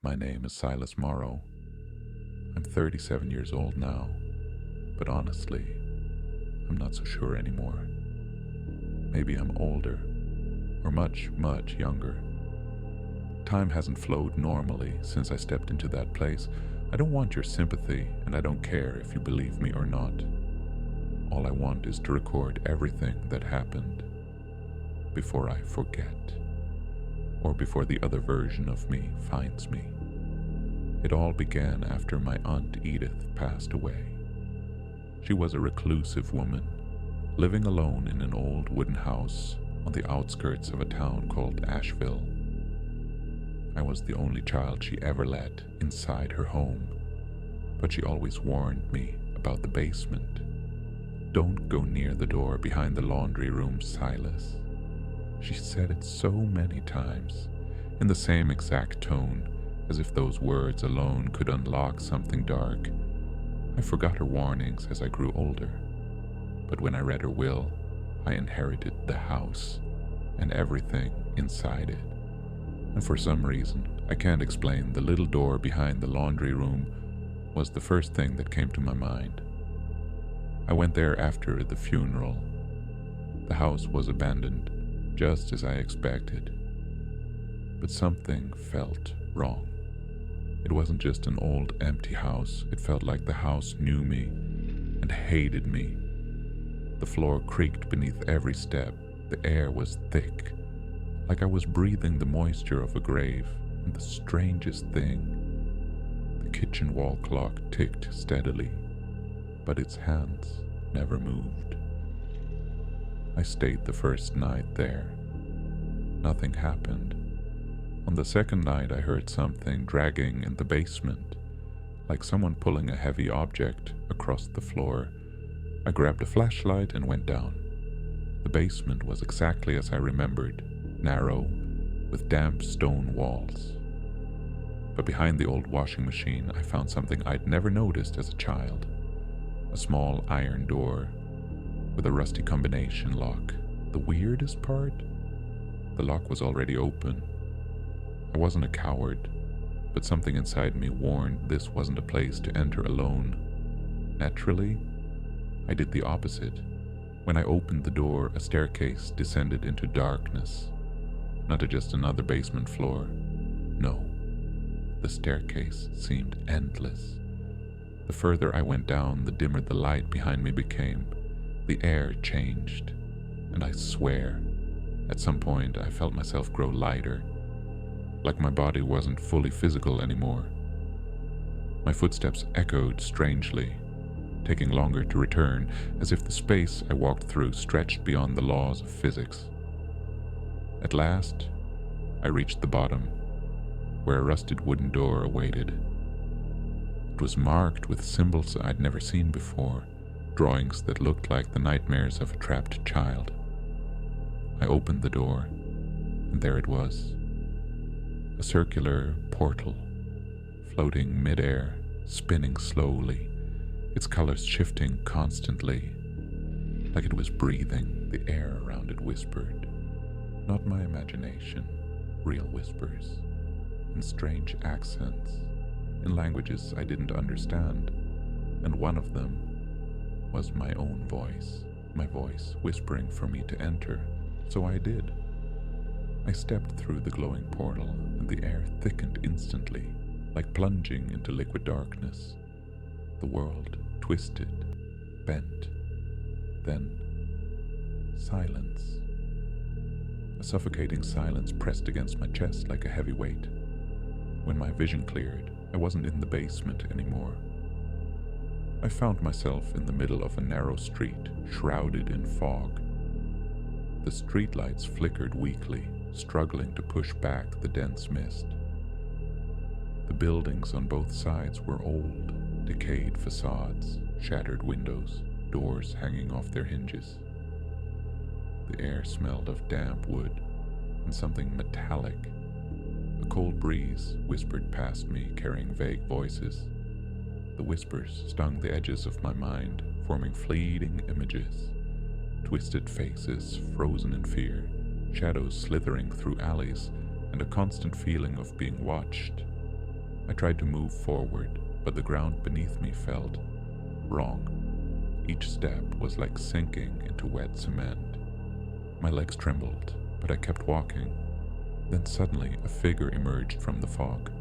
My name is Silas Morrow. I'm 37 years old now, but honestly, I'm not so sure anymore. Maybe I'm older, or much, much younger. Time hasn't flowed normally since I stepped into that place. I don't want your sympathy, and I don't care if you believe me or not. All I want is to record everything that happened before I forget, or before the other version of me finds me. It all began after my Aunt Edith passed away. She was a reclusive woman, living alone in an old wooden house on the outskirts of a town called Asheville. I was the only child she ever let inside her home, but she always warned me about the basement. Don't go near the door behind the laundry room, Silas. She said it so many times, in the same exact tone, as if those words alone could unlock something dark. I forgot her warnings as I grew older, but when I read her will, I inherited the house and everything inside it. And for some reason, I can't explain, the little door behind the laundry room was the first thing that came to my mind. I went there after the funeral. The house was abandoned, just as I expected. But something felt wrong. It wasn't just an old empty house. It felt like the house knew me and hated me. The floor creaked beneath every step. The air was thick, like I was breathing the moisture of a grave. And the strangest thing, the kitchen wall clock ticked steadily, but its hands never moved. I stayed the first night there. Nothing happened. On the second night, I heard something dragging in the basement, like someone pulling a heavy object across the floor. I grabbed a flashlight and went down. The basement was exactly as I remembered, narrow, with damp stone walls. But behind the old washing machine, I found something I'd never noticed as a child. A small iron door with a rusty combination lock. The weirdest part? The lock was already open. I wasn't a coward, but something inside me warned this wasn't a place to enter alone. Naturally, I did the opposite. When I opened the door, a staircase descended into darkness. Not to just another basement floor. No, the staircase seemed endless. The further I went down, the dimmer the light behind me became. The air changed, and I swear, at some point I felt myself grow lighter, like my body wasn't fully physical anymore. My footsteps echoed strangely, taking longer to return, as if the space I walked through stretched beyond the laws of physics. At last, I reached the bottom, where a rusted wooden door awaited. It was marked with symbols I'd never seen before, drawings that looked like the nightmares of a trapped child. I opened the door, and there it was. A circular portal, floating mid-air, spinning slowly, its colors shifting constantly, like it was breathing. The air around it whispered. Not my imagination, real whispers, in strange accents, in languages I didn't understand, and one of them was my own voice, my voice whispering for me to enter, so I did. I stepped through the glowing portal, and the air thickened instantly, like plunging into liquid darkness. The world twisted, bent, then silence. A suffocating silence pressed against my chest like a heavy weight. When my vision cleared, I wasn't in the basement anymore. I found myself in the middle of a narrow street, shrouded in fog. The streetlights flickered weakly, struggling to push back the dense mist. The buildings on both sides were old, decayed facades, shattered windows, doors hanging off their hinges. The air smelled of damp wood and something metallic. A cold breeze whispered past me, carrying vague voices. The whispers stung the edges of my mind, forming fleeting images. Twisted faces, frozen in fear, shadows slithering through alleys, and a constant feeling of being watched. I tried to move forward, but the ground beneath me felt wrong. Each step was like sinking into wet cement. My legs trembled, but I kept walking. Then suddenly a figure emerged from the fog,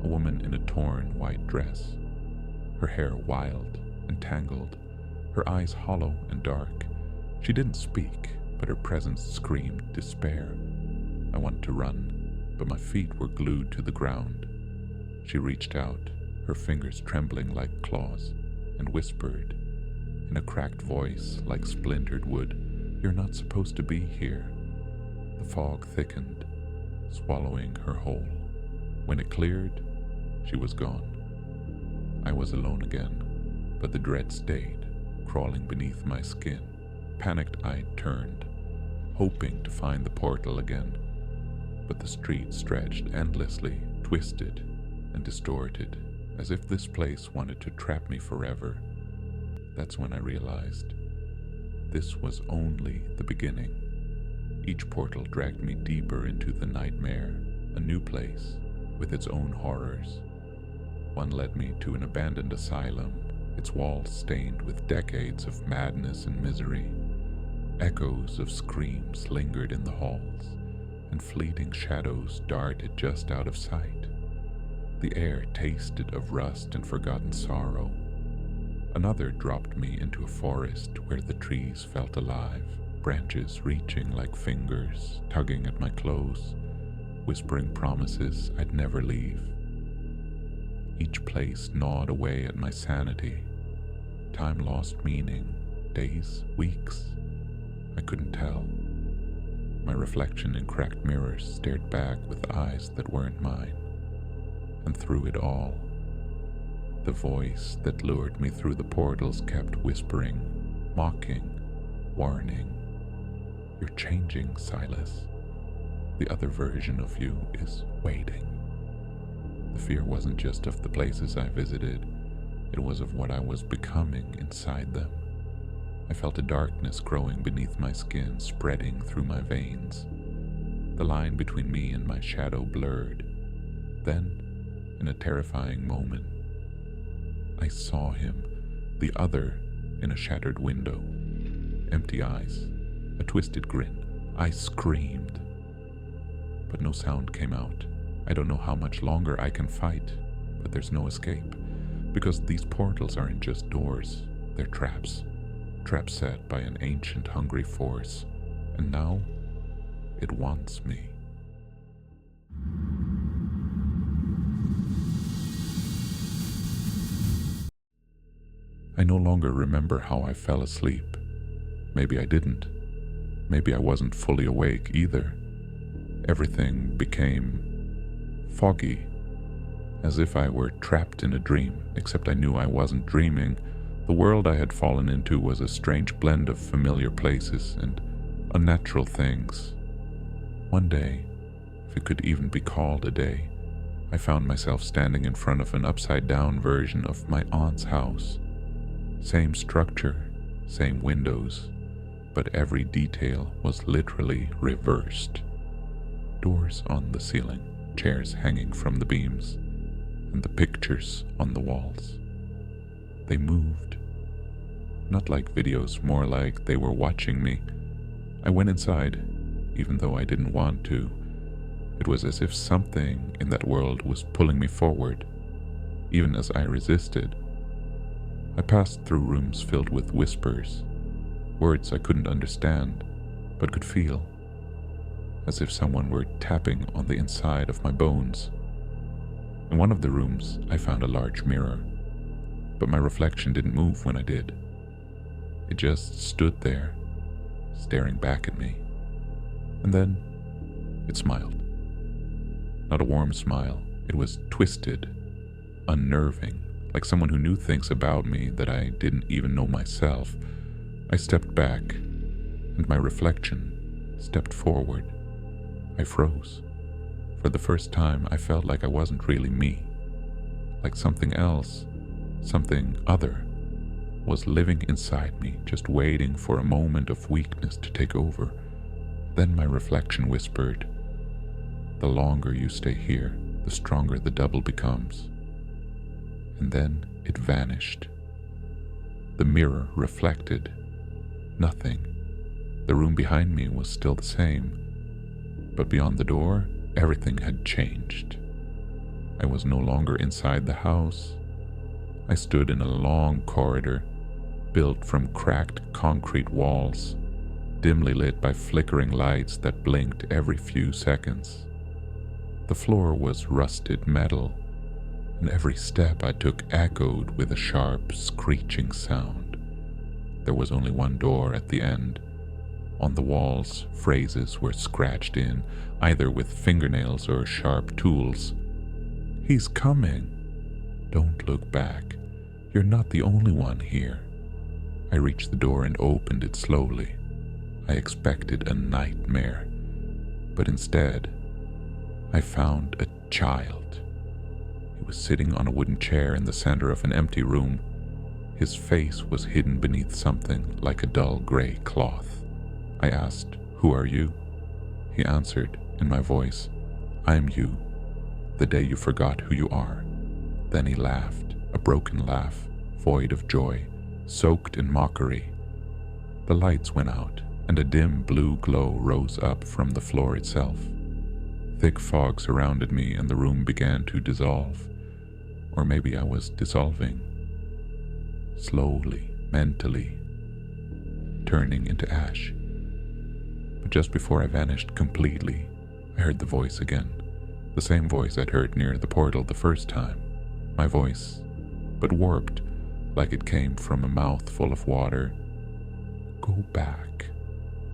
a woman in a torn white dress, her hair wild and tangled, her eyes hollow and dark. She didn't speak, but her presence screamed despair. I wanted to run, but my feet were glued to the ground. She reached out, her fingers trembling like claws, and whispered, in a cracked voice like splintered wood, "You're not supposed to be here." The fog thickened, swallowing her whole. When it cleared, she was gone. I was alone again, but the dread stayed, crawling beneath my skin. Panicked, I turned, hoping to find the portal again. But the street stretched endlessly, twisted and distorted, as if this place wanted to trap me forever. That's when I realized this was only the beginning. Each portal dragged me deeper into the nightmare, a new place with its own horrors. One led me to an abandoned asylum, its walls stained with decades of madness and misery. Echoes of screams lingered in the halls, and fleeting shadows darted just out of sight. The air tasted of rust and forgotten sorrow. Another dropped me into a forest where the trees felt alive, branches reaching like fingers, tugging at my clothes, whispering promises I'd never leave. Each place gnawed away at my sanity. Time lost meaning, days, weeks. I couldn't tell. My reflection in cracked mirrors stared back with eyes that weren't mine. And through it all, the voice that lured me through the portals kept whispering, mocking, warning. "You're changing, Silas. The other version of you is waiting." The fear wasn't just of the places I visited, it was of what I was becoming inside them. I felt a darkness growing beneath my skin, spreading through my veins. The line between me and my shadow blurred. Then, in a terrifying moment, I saw him, the other, in a shattered window. Empty eyes, a twisted grin. I screamed, but no sound came out. I don't know how much longer I can fight, but there's no escape, because these portals aren't just doors, they're traps. Traps set by an ancient, hungry force, and now it wants me. I no longer remember how I fell asleep. Maybe I didn't. Maybe I wasn't fully awake either. Everything became foggy, as if I were trapped in a dream, except I knew I wasn't dreaming. The world I had fallen into was a strange blend of familiar places and unnatural things. One day, if it could even be called a day, I found myself standing in front of an upside-down version of my aunt's house. Same structure, same windows, but every detail was literally reversed. Doors on the ceiling, chairs hanging from the beams, and the pictures on the walls. They moved. Not like videos, more like they were watching me. I went inside, even though I didn't want to. It was as if something in that world was pulling me forward, even as I resisted. I passed through rooms filled with whispers, words I couldn't understand, but could feel, as if someone were tapping on the inside of my bones. In one of the rooms, I found a large mirror, but my reflection didn't move when I did. It just stood there, staring back at me. And then, it smiled. Not a warm smile, it was twisted, unnerving, like someone who knew things about me that I didn't even know myself. I stepped back, and my reflection stepped forward. I froze. For the first time, I felt like I wasn't really me. Like something else, something other, was living inside me, just waiting for a moment of weakness to take over. Then my reflection whispered, "The longer you stay here, the stronger the double becomes. And then it vanished. The mirror reflected nothing. The room behind me was still the same, but beyond the door, everything had changed. I was no longer inside the house. I stood in a long corridor, built from cracked concrete walls, dimly lit by flickering lights that blinked every few seconds. The floor was rusted metal, and every step I took echoed with a sharp, screeching sound. There was only one door at the end. On the walls, phrases were scratched in, either with fingernails or sharp tools. "He's coming. Don't look back. You're not the only one here." I reached the door and opened it slowly. I expected a nightmare, but instead, I found a child. He was sitting on a wooden chair in the center of an empty room. His face was hidden beneath something like a dull gray cloth. I asked, "Who are you?" He answered in my voice, "I'm you, the day you forgot who you are." Then he laughed, a broken laugh, void of joy, soaked in mockery. The lights went out, and a dim blue glow rose up from the floor itself. Thick fog surrounded me, and the room began to dissolve. Or maybe I was dissolving. Slowly, mentally, turning into ash. But just before I vanished completely, I heard the voice again. The same voice I'd heard near the portal the first time. My voice, but warped, like it came from a mouth full of water. "Go back,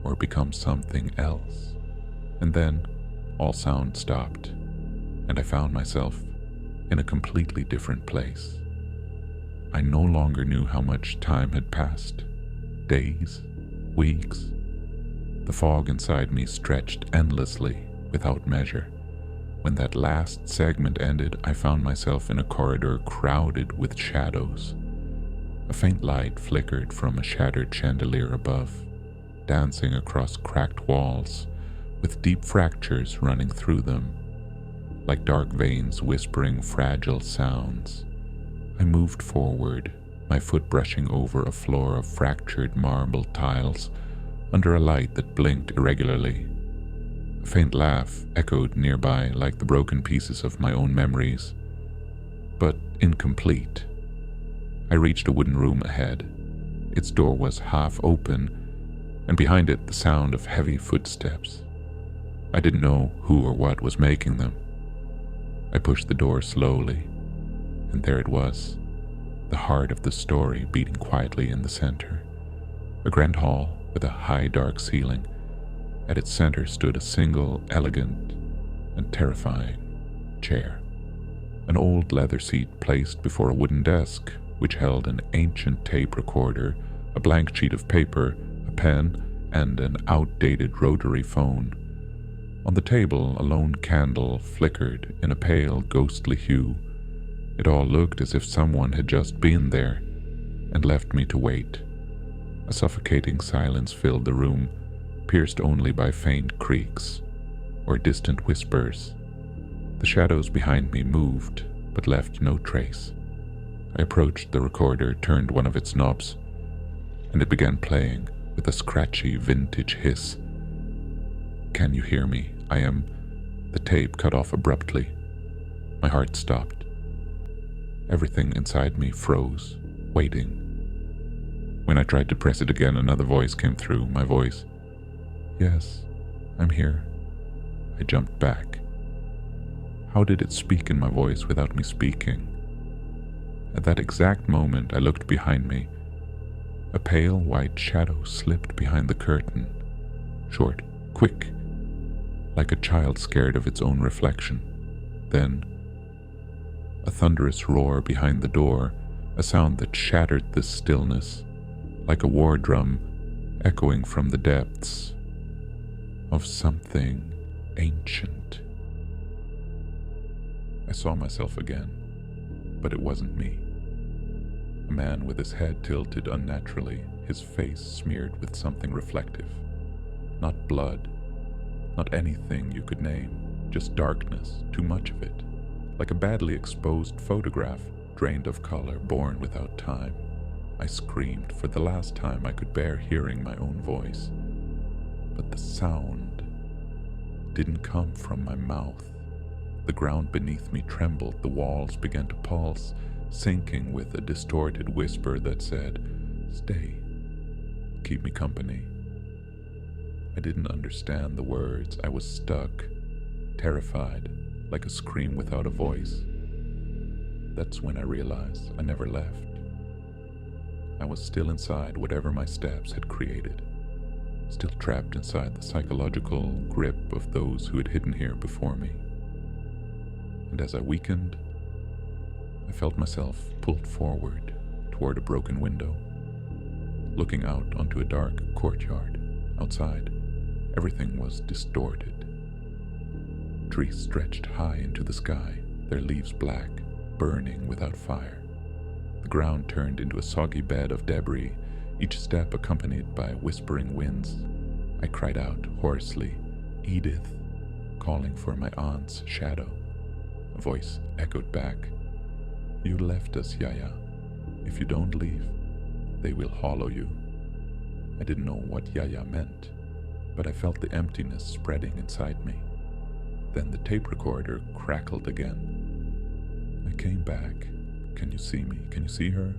or become something else." And then all sound stopped, and I found myself in a completely different place. I no longer knew how much time had passed. Days, weeks. The fog inside me stretched endlessly, without measure. When that last segment ended, I found myself in a corridor crowded with shadows. A faint light flickered from a shattered chandelier above, dancing across cracked walls, with deep fractures running through them, like dark veins whispering fragile sounds. I moved forward, my foot brushing over a floor of fractured marble tiles, under a light that blinked irregularly. A faint laugh echoed nearby like the broken pieces of my own memories, but incomplete. I reached a wooden room ahead. Its door was half open, and behind it the sound of heavy footsteps. I didn't know who or what was making them. I pushed the door slowly, and there it was, the heart of the story beating quietly in the center. A grand hall with a high dark ceiling. At its center stood a single, elegant, and terrifying chair. An old leather seat placed before a wooden desk, which held an ancient tape recorder, a blank sheet of paper, a pen, and an outdated rotary phone. On the table, a lone candle flickered in a pale, ghostly hue. It all looked as if someone had just been there and left me to wait. A suffocating silence filled the room, pierced only by faint creaks or distant whispers. The shadows behind me moved, but left no trace. I approached the recorder, turned one of its knobs, and it began playing with a scratchy vintage hiss. "Can you hear me? I am..." The tape cut off abruptly. My heart stopped. Everything inside me froze, waiting. When I tried to press it again, another voice came through, my voice. "Yes, I'm here." I jumped back. How did it speak in my voice without me speaking? At that exact moment, I looked behind me. A pale white shadow slipped behind the curtain. Short, quick, like a child scared of its own reflection. Then, a thunderous roar behind the door, a sound that shattered the stillness, like a war drum echoing from the depths of something ancient. I saw myself again, but it wasn't me. A man with his head tilted unnaturally, his face smeared with something reflective. Not blood, not anything you could name, just darkness, too much of it. like a badly exposed photograph, drained of color, born without time. I screamed for the last time I could bear hearing my own voice. But the sound didn't come from my mouth. The ground beneath me trembled, the walls began to pulse, sinking with a distorted whisper that said, "Stay, keep me company." I didn't understand the words. I was stuck, terrified, like a scream without a voice. That's when I realized I never left. I was still inside whatever my steps had created, still trapped inside the psychological grip of those who had hidden here before me. And as I weakened, I felt myself pulled forward toward a broken window, looking out onto a dark courtyard. Outside, everything was distorted. Trees stretched high into the sky, their leaves black, burning without fire. The ground turned into a soggy bed of debris, each step accompanied by whispering winds. I cried out hoarsely, "Edith," calling for my aunt's shadow. A voice echoed back, "You left us, Yaya. If you don't leave, they will hollow you." I didn't know what Yaya meant, but I felt the emptiness spreading inside me. Then the tape recorder crackled again. "I came back. Can you see me? Can you see her?"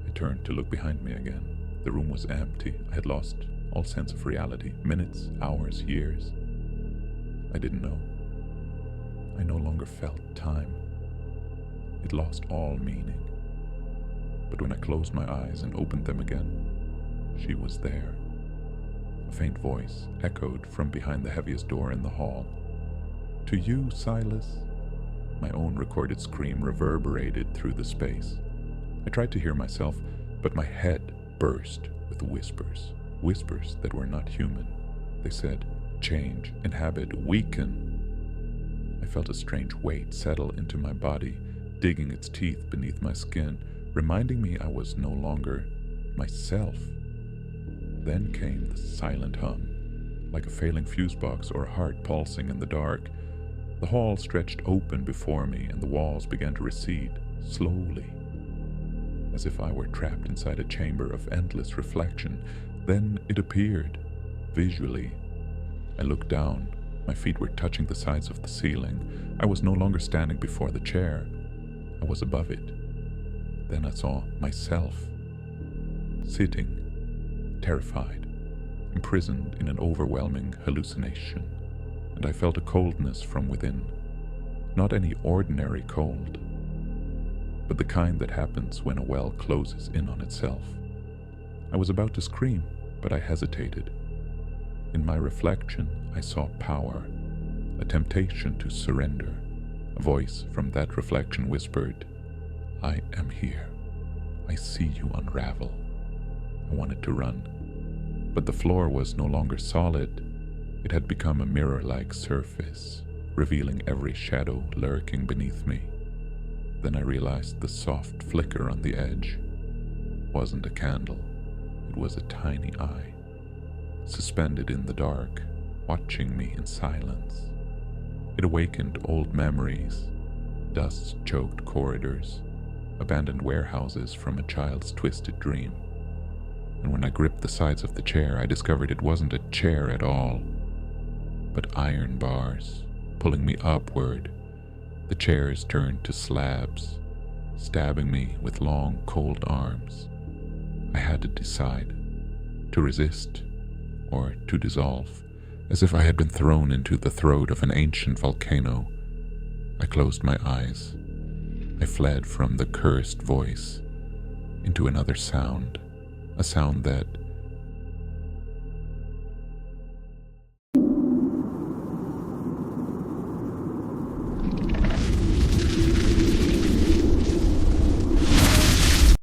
I turned to look behind me again. The room was empty. I had lost all sense of reality. Minutes, hours, years. I didn't know. I no longer felt time. It lost all meaning. But when I closed my eyes and opened them again, she was there. A faint voice echoed from behind the heaviest door in the hall. "To you, Silas." My own recorded scream reverberated through the space. I tried to hear myself, but my head burst with whispers. Whispers that were not human. They said, "Change, inhabit, weaken." I felt a strange weight settle into my body, digging its teeth beneath my skin, reminding me I was no longer myself. Then came the silent hum, like a failing fuse box or a heart pulsing in the dark. The hall stretched open before me, and the walls began to recede, slowly, as if I were trapped inside a chamber of endless reflection. Then it appeared, visually. I looked down. My feet were touching the sides of the ceiling. I was no longer standing before the chair. I was above it. Then I saw myself, sitting, terrified, imprisoned in an overwhelming hallucination. And I felt a coldness from within. Not any ordinary cold, but the kind that happens when a well closes in on itself. I was about to scream, but I hesitated. In my reflection, I saw power, a temptation to surrender. A voice from that reflection whispered, "I am here. I see you unravel." I wanted to run, but the floor was no longer solid. It had become a mirror-like surface, revealing every shadow lurking beneath me. Then I realized the soft flicker on the edge wasn't a candle. It was a tiny eye, suspended in the dark, watching me in silence. It awakened old memories, dust-choked corridors, abandoned warehouses from a child's twisted dream. And when I gripped the sides of the chair, I discovered it wasn't a chair at all, but iron bars, pulling me upward. The chairs turned to slabs, stabbing me with long, cold arms. I had to decide, to resist or to dissolve, as if I had been thrown into the throat of an ancient volcano. I closed my eyes. I fled from the cursed voice into another sound, a sound that